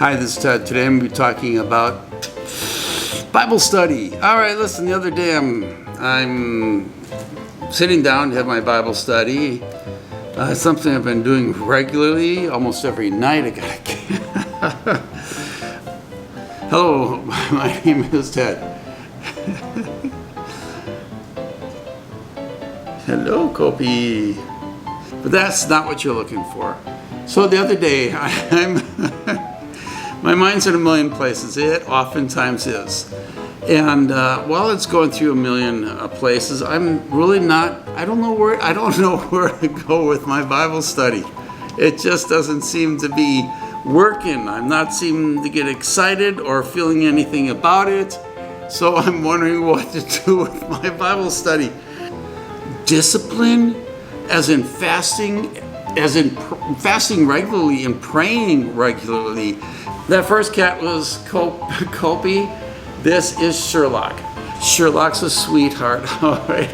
Hi, this is Ted. Today I'm going to be talking about Bible study. All right, listen, the other day I'm sitting down to have my Bible study. It's something I've been doing regularly, almost every night. I got Hello, my name is Ted. Hello, Kopi. But that's not what you're looking for. So the other day, my mind's in a million places. It oftentimes is. And while it's going through a million places, I'm really not, I don't know where to go with my Bible study. It just doesn't seem to be working. I'm not seeming to get excited or feeling anything about it. So I'm wondering what to do with my Bible study. Discipline, as in fasting regularly and praying regularly. That first cat was Kopi. This is Sherlock. Sherlock's a sweetheart. All right.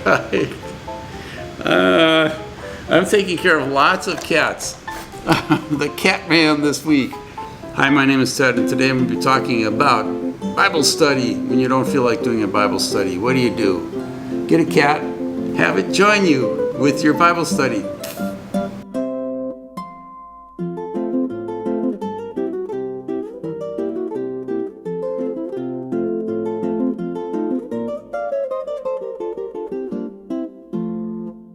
I'm taking care of lots of cats. The cat man this week. Hi, my name is Ted, and today I'm going to be talking about Bible study. When you don't feel like doing a Bible study, what do? Get a cat, have it join you with your Bible study.